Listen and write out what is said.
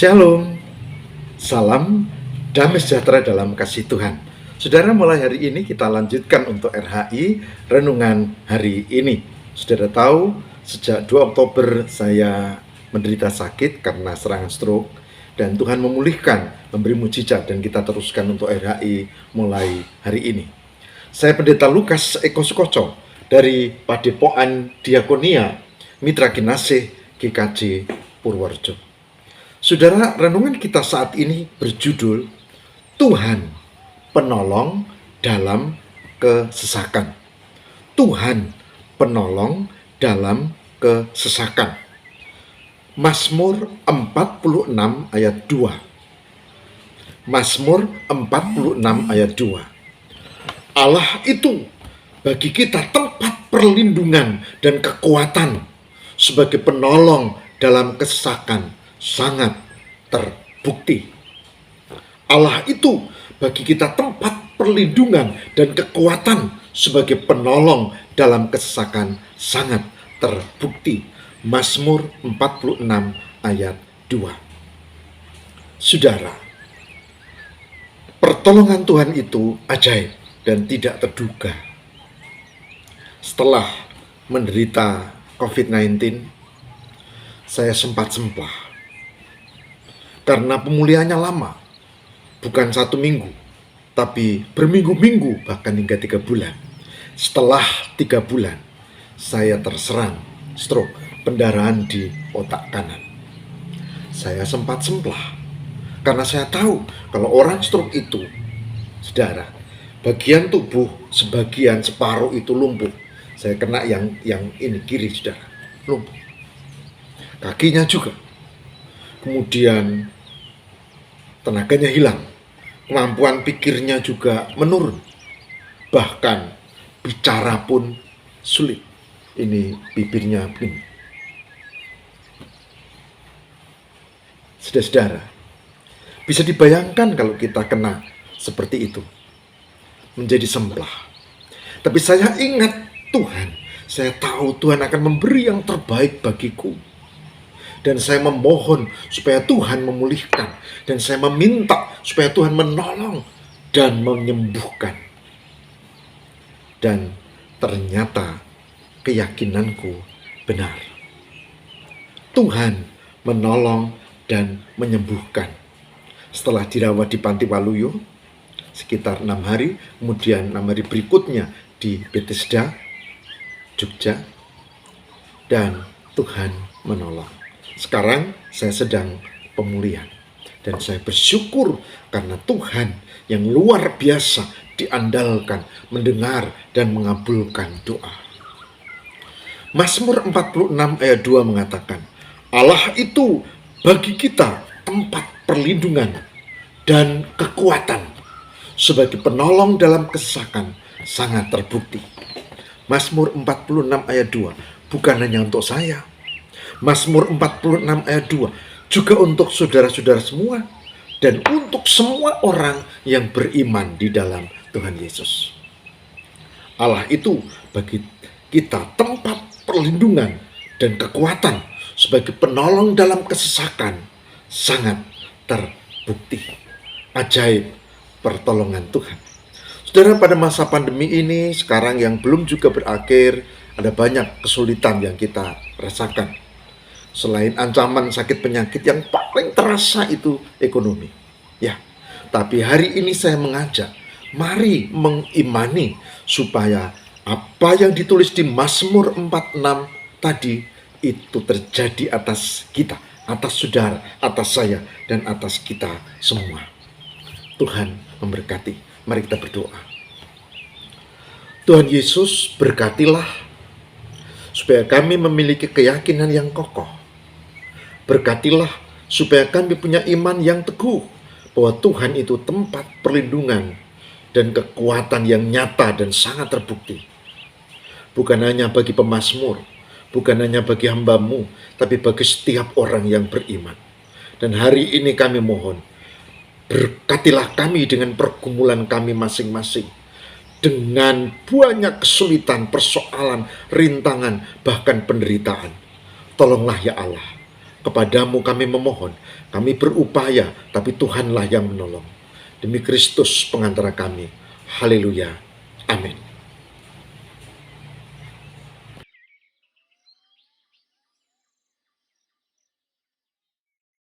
Shalom, salam damai sejahtera dalam kasih Tuhan. Saudara, mulai hari ini kita lanjutkan untuk RHI Renungan hari ini. Saudara tahu, sejak 2 Oktober saya menderita sakit karena serangan stroke, dan Tuhan memulihkan, memberi mujizat, dan kita teruskan untuk RHI mulai hari ini. Saya Pendeta Lukas Eko Sukoco dari Padepokan Diakonia Mitra Kinasih GKJ Purworejo. Saudara, renungan kita saat ini berjudul Tuhan Penolong dalam Kesesakan. Tuhan Penolong dalam Kesesakan. Mazmur 46 ayat 2. Mazmur 46 ayat 2. Allah itu bagi kita tempat perlindungan dan kekuatan sebagai penolong dalam kesesakan sangat terbukti. Allah itu bagi kita tempat perlindungan dan kekuatan sebagai penolong dalam kesesakan sangat terbukti. Mazmur 46 ayat 2. Saudara, pertolongan Tuhan itu ajaib dan tidak terduga. Setelah menderita COVID-19, saya sempat semplah. Karena pemulihannya lama, bukan 1 minggu, tapi berminggu-minggu, bahkan hingga 3 bulan. Setelah 3 bulan, saya terserang stroke, pendarahan di otak kanan. Saya sempat semplah, karena saya tahu kalau orang stroke itu, saudara, bagian tubuh sebagian separuh itu lumpuh. Saya kena yang ini kiri, saudara, lumpuh. Kakinya juga. Kemudian tenaganya hilang, kemampuan pikirnya juga menurun, bahkan bicara pun sulit. Ini bibirnya begini. Saudara-saudara, bisa dibayangkan kalau kita kena seperti itu, menjadi semplah. Tapi saya ingat Tuhan, saya tahu Tuhan akan memberi yang terbaik bagiku. Dan saya memohon supaya Tuhan memulihkan. Dan saya meminta supaya Tuhan menolong dan menyembuhkan. Dan ternyata keyakinanku benar. Tuhan menolong dan menyembuhkan. Setelah dirawat di Panti Waluyo sekitar 6 hari, kemudian 6 hari berikutnya di Bethesda, Jogja, dan Tuhan menolong. Sekarang saya sedang pemulihan dan saya bersyukur karena Tuhan yang luar biasa diandalkan, mendengar dan mengabulkan doa. Mazmur 46 ayat 2 mengatakan, Allah itu bagi kita tempat perlindungan dan kekuatan sebagai penolong dalam kesesakan sangat terbukti. Mazmur 46 ayat 2 bukan hanya untuk saya. Mazmur 46 ayat 2 juga untuk saudara-saudara semua dan untuk semua orang yang beriman di dalam Tuhan Yesus. Allah itu bagi kita tempat perlindungan dan kekuatan sebagai penolong dalam kesesakan sangat terbukti. Ajaib pertolongan Tuhan. Saudara, pada masa pandemi ini sekarang yang belum juga berakhir, ada banyak kesulitan yang kita rasakan. Selain ancaman sakit penyakit yang paling terasa itu ekonomi. Ya, tapi hari ini saya mengajak, mari mengimani supaya apa yang ditulis di Mazmur 46 tadi itu terjadi atas kita, atas saudara, atas saya, dan atas kita semua. Tuhan memberkati. Mari kita berdoa. Tuhan Yesus, berkatilah supaya kami memiliki keyakinan yang kokoh. Berkatilah supaya kami punya iman yang teguh bahwa Tuhan itu tempat perlindungan dan kekuatan yang nyata dan sangat terbukti. Bukan hanya bagi pemazmur, bukan hanya bagi hamba-Mu, tapi bagi setiap orang yang beriman. Dan hari ini kami mohon, berkatilah kami dengan pergumulan kami masing-masing. Dengan banyak kesulitan, persoalan, rintangan, bahkan penderitaan. Tolonglah ya Allah. Kepadamu kami memohon, kami berupaya, tapi Tuhanlah yang menolong. Demi Kristus pengantara kami. Haleluya. Amin.